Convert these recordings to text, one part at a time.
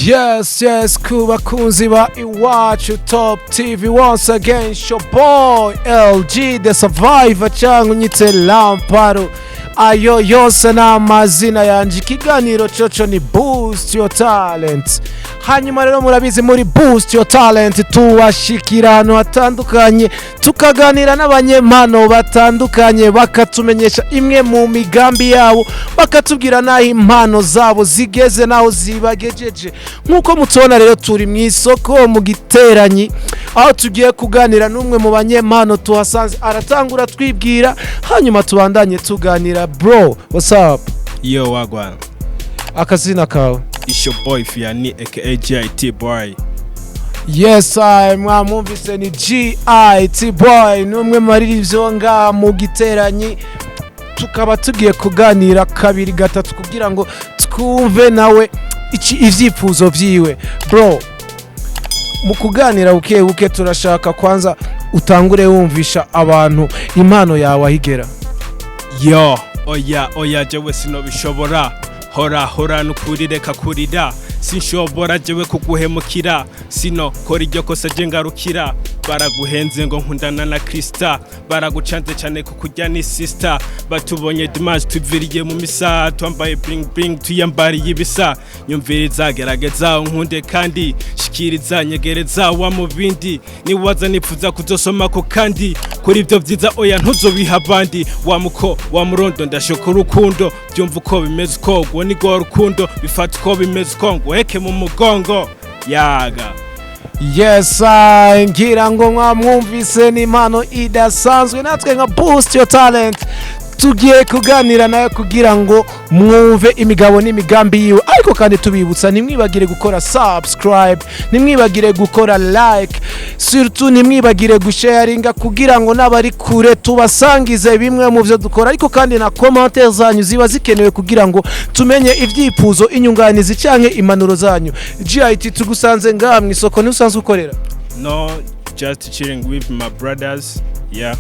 Yes, kubakunzi ba iwacu Top TV once again, your boy LG the Survivor cyangwa unyitse Lamparo. Ayo yose n'amazina yanje. Ikiganiro coco ni Boost Your Talent. Hanyuma rero murabizi muri Boost Your Talent tubashikira ahantu hatandukanye tukaganira n'abanyempano batandukanye bakatumenyesha imwe mu migambi yabo, bakatubwira naho impano zabo zigeze naho zibagejeje. Nkuko mutubona rero turi mu isoko mu giteranyi aho tugiye kuganira n'umwe mu banyempano tuhasanze, aratangura twibwira hanyuma tubandanye tuganira. Bro, what's up? Yo, wagwan. Akazina kawe? It's your boy Fiani aka GIT boy. Yes, mwamwumvise ni GIT boy, numwe marivyo nga mu giteranyi. Tukaba tugiye kuganira kabiri gatatu kugira ngo twumve nawe ivyifuzo vyiwe. Bro, mu kuganira buke turashaka kwanza utangure wumvisha abantu impano yawe ahigera. Yo, oya jewe sinobishobora. Hora nukuri reka kurira. Sinshobora jewe kuguhemukira. Sino kora iryo kosa je ngarukira. Baraguhenze ngo nkundana na Krista, baragucanze cyane kukujya ni sister. Batubonye dimanche tuviriye mu misa, twambaye bling tuyambariye ibisa. Nyumviriza gerageza nkunde kandi shikiriza nyegereza wa mubindi. Niwaza nipfuza kuzosoma ko kandi kuri ibyo byiza oya ntuzobiha abandi. Wa muko wa murondo ndashaka urukundo, byumva uko bimeze uko ngo ni go rukundo, bifata uko bimeze uko ngo heke mu mugongo yaga. Yes, ngira ngo mwamwumvise ni impano idasanzwe. Natwe nka Boost Your Talent tugiye kuganira nayo kugira ngo mwumve imigabo n'imigambi yiwe, ariko kandi tubibutsa nimwibagire gukora subscribe, nimwibagire gukora like, surtout nimwibagire gusharinga kugira ngo nabari kure tubasangize bimwe mu byo dukora, ariko kandi na commentaires zanyu ziba zikenewe kugira ngo tumenye ivyifuzo, inyunganizi canke impanuro zanyu. GIT tugusanze ngaha mu isoko, ni usanzwe ukorera? No, just chilling with my brothers. Yeah.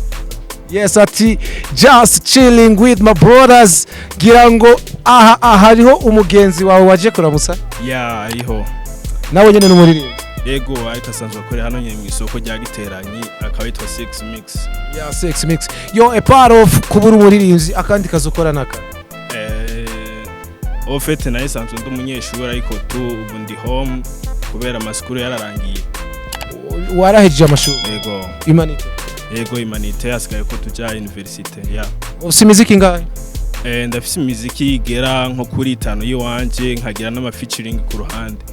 Yes, ati just chilling with my brothers. Gira ngo aha hariho umugenzi wawe waje kuramusa? Yeah, ariho. Nawe nyene n'umuririmbo? Yego, ahita sanzwe kuri hano nyene mu isoko rya giteranyi, akaba yitwa 6 mix. Yeah, 6 mix. Yo, a part of kubura umuririmzi akandi kazokora naka? Ofete naye sanzwe ndumunyeshuri ariko ubu ndi home kubera amaskuru yararangiye. Warahejeje amashuri? Yego. Imanite? Yego, imanite asigaye ko tuja university. Yeah. Ufite muziki ngahe? Ndafise muziki igera nko kuri 5 yiwanje, nkagira n'ama featuring ku ruhande.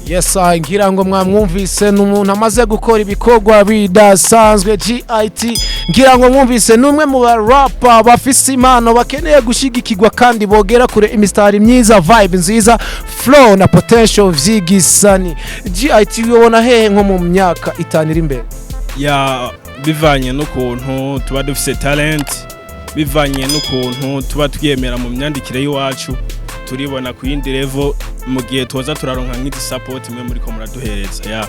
Yes, ngira ngo mwamwumvise n'umuntu amaze gukora ibikorwa bidasanzwe. GIT ngira ngo mwumvise numwe mu rapper bafise impano bakeneye gushigikirwa kandi bogera kure imistari myiza, vibe nziza, flow na potential vyigisani. GIT yobona hehe nko mu myaka 5 iri imbere? Ya bivanye n'ukuntu tuba dufise talent, bivanye n'ukuntu tuba twiyemera mu myandikire y'iwacu, turibona ku yindi level mu gihe toza turaronka nk'iti support imwe muri ko muraduhereza. Yeah.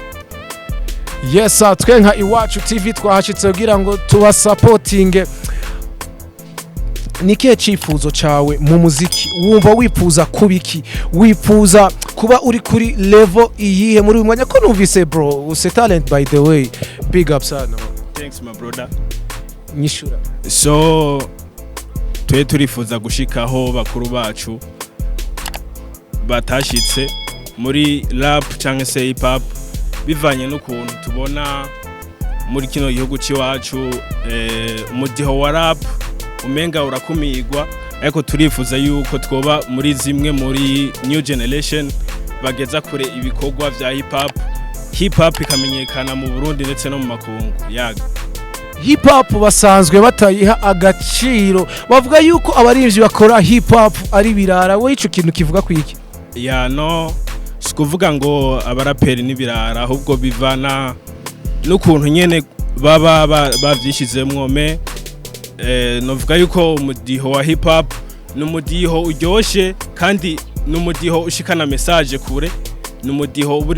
Yes, twe nka iwacu TV twahashitse kugira ngo tuba supporting. Nike cifuzo cawe mu muziki? Wumva wifuza kubiki? Wifuza kuba uri kuri level iyihe muri uyu mwanya? Ko numvise bro, use talent by the way. Big up sana. Thanks my brother. Nyishura. So turifuza gushikaho bakuru bacu batashitse muri rap cyangwa se hip hop, bivanye n'ukuntu tubona muri kino gihugu c'iwacu umudiho wa rap umenga urakumigwa, ariko turifuza yuko twoba muri zimwe muri new generation bageza kure ibikorwa vya hip hop ikamenyekana mu Burundi ndetse no mu makungu. Yaga hip hop basanzwe batayiha agaciro, bavuga yuko abarimvyi bakora hip hop ari birara. We ico kintu kivuga kwiki? Ya no, sikuvuga ngo abaraperi ni birara, ahubwo bivana n'ukuntu nyene baba bavyishizemwo. Novuga yuko umudiho wa hip hop n'umudiho uryoshe kandi n'umudiho ushikana message kure, n'umudiho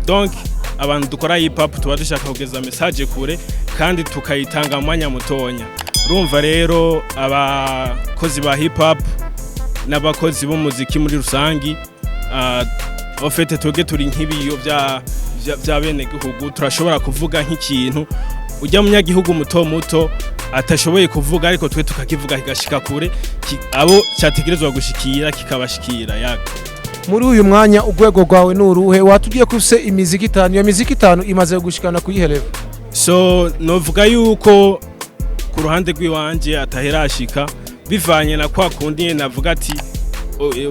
donc abantu dukora hip hop tuba dushaka kugeza message kure kandi tukayitanga mwanya mutonya. Urumva rero abakozi ba hip hop n'abakozi b'umuziki muri rusangi ofete twebwe turi nk'ibiyo bya bene gihugu turashobora kuvuga nk'ikintu ujya mu nyagihugu muto atashoboye kuvuga ariko twe tukakivuga kigashika kure abo cyategerezwa gushikira kikabashikira yaga. Muri uyu mwanya ugwego rwawe n'uruhe watubwiye ko ufise imiziki 5 iyo miziki 5 imaze gushikana kuyihereva so novuga yuko ku ruhande rw'iwanje ataherashika bivanye na kwa kundi navuga ati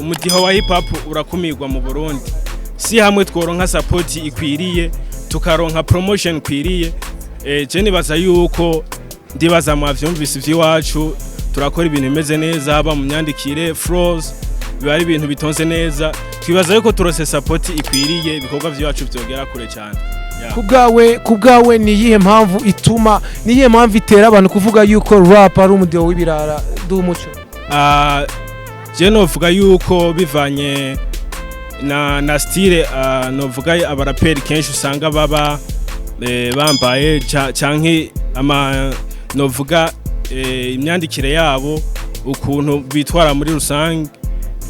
umudiho wa hip hop urakumirwa mu Burundi si hamwe tworonka support ikwiriye tukaronka promotion ikwiriye je nibaza yuko ndibaza mu avyumvise vy'iwacu turakora ibintu bimeze neza haba mu myandikire flows bari ibintu bitonze neza twibaza yuko turose support ikwiriye ibikorwa vy'iwacu vyogera kure cyane. Kubgawe ni yihe mpamvu itera abantu kuvuga yuko rap ari umudiho w'ibirara d'umuco? Je novuga yuko bivanye na style novuga abaraperi kenshi usanga baba bambaye canke novuga imyandikire yabo ukuntu bitwara muri rusange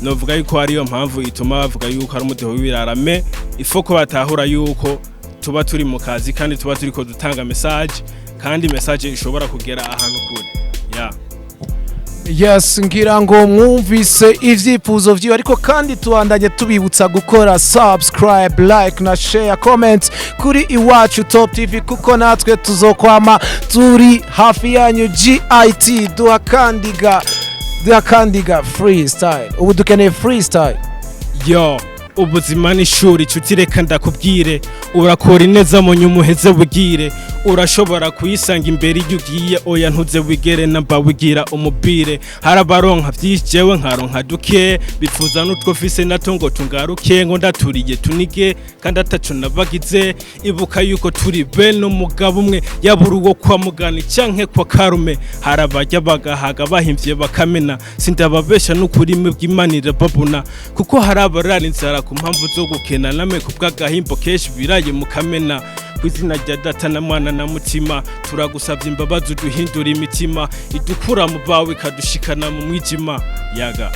novuga yuko ariyo mpamvu ituma bavuga yuko ari umudiho w'ibirara me ifoko batahura yuko tuba turi mu kazi kandi tuba turiko dutanga message kandi message ishobora kugera ahantu kure yeah. Yes, ngira ngo mwumvise ivyifuzo vyiwe ariko kandi tubandanye tubibutsa gukora subscribe, like na share, comment kuri Iwacu Top TV kuko natwe tuzokwama turi hafi yanyu. GIT duhakandiga freestyle. Ubu dukeneye freestyle. Yo, ubuzima ni shuri cutireka ndakubwire urakora ineza mu nyumuheze bugire urashobora kuyisanga imbere y'ugiye oya ntuze wigere namba wigira umubire harabaronka vyisjewe nkaronka duke bipfuza nutwo fise natongo tungaruke ngo ndaturiye tunige kandi atacu nabagize ibuka yuko turi bene umugabo umwe yaburuwo kwa mugani canke kwa karume harabajya bagahaga bahimvye bakamena sindababesha n'ukuri mwe bw'imanira babuna kuko harabarara inzara ku mpamvu zo gukena name kubw'agahimbo keshi biraye mu kamena kwizina rya data na mwana na mutima turagusavye imbabazi duhindura imitima idukura mu bawe kadushikana mu mwijima yaga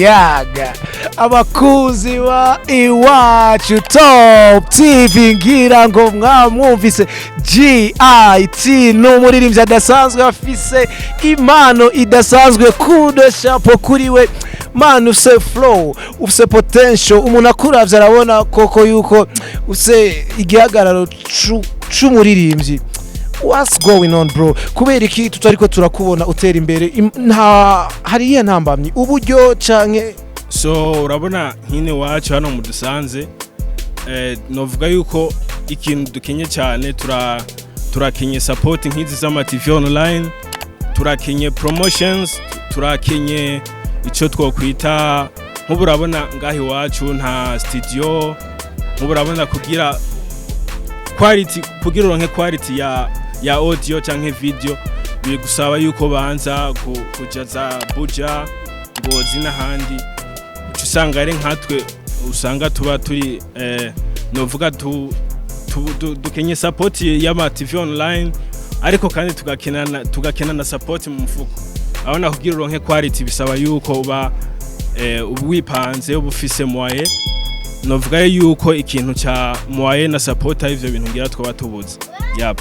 yaga abakuzi wa Iwacu Top TV ngira ngo mwumvise GIT n'umuririmbyi adasanzwe afise impano idasanzwe kudeshapo kuri we man ufise flow ufise potential umuntu akuravye arabona koko yuko ufise igihagararo c'umuririmbyi. What's going on bro? Kubera iki tutariko turakubona utera imbere hariya ntambamye uburyo canke so urabona nkine wacu hano mu dusanze novuga yuko ikintu dukenye cyane turakenye support nk'izi z'ama TV online turakenye promotions turakenye ico twokwita nk'uburabona ngahi wacu nta studio nk'uburabona kugira uronke quality ya audio canke video bigusaba yuko banza kujaza buja ngozi n'ahandi usanga ari nkatwe usanga tuba turi novuga dukenye support y'ama TV online ariko kandi tugakena na support mu mfuko abona kugira uronke quality bisaba yuko uba wipanze ubufise moye novuga yuko ikintu cha moye na support ivyo bintu ngira twaba tubuze yap.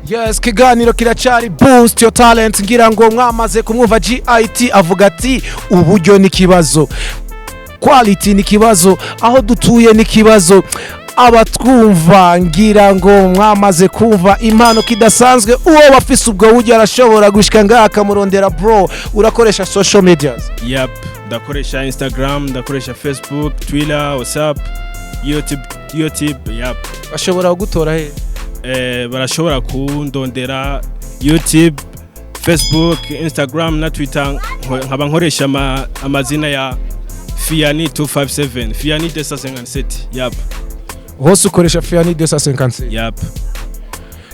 Yes, kiganiro kiracari boost your talent ngira ngo mwamaze kumwumva GIT avuga ati uburyo ni kibazo, quality ni kibazo, aho dutuye ni kibazo. Abatwumva ngira ngo mwamaze kumva impano kidasanzwe uwo bafise ubwo buryo arashobora gushika ngaka murondera bro. Urakoresha social medias? Yep, ndakoresha Instagram, ndakoresha Facebook, Twitter, WhatsApp, YouTube, yep. Bashobora gutora he? Barashobora kundondera YouTube, Facebook, Instagram na Twitter nkaba nkoresha amazina ya Fiani 257, Fiani 257, yep. Hose ukoresha Fiani 257? Yep.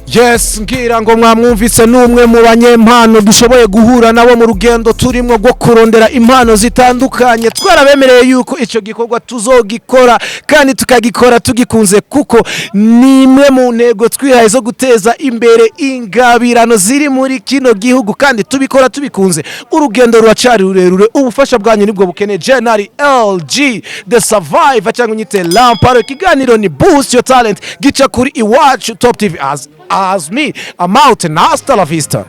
Yes, ngira ngo mwamwumvise n'umwe mu banyempano dushoboye guhura nabo mu rugendo turimo rwo kurondera impano zitandukanye. Twarabemereye yuko ico gikorwa tuzogikora kandi tukagikora tugikunze, kuko nimwe mu ntego twihaye zo guteza imbere ingabirano ziri muri kino gihugu, kandi tubikora tubikunze. Urugendo ruracari rurerure, ubufasha bwanyu nibwo bukeneye. Jenari LG the survivor cyangwa nyite Lamparo. Ikiganiro ni boost your talent gica kuri Iwacu Top TV. As me, I'm out and hasta la vista.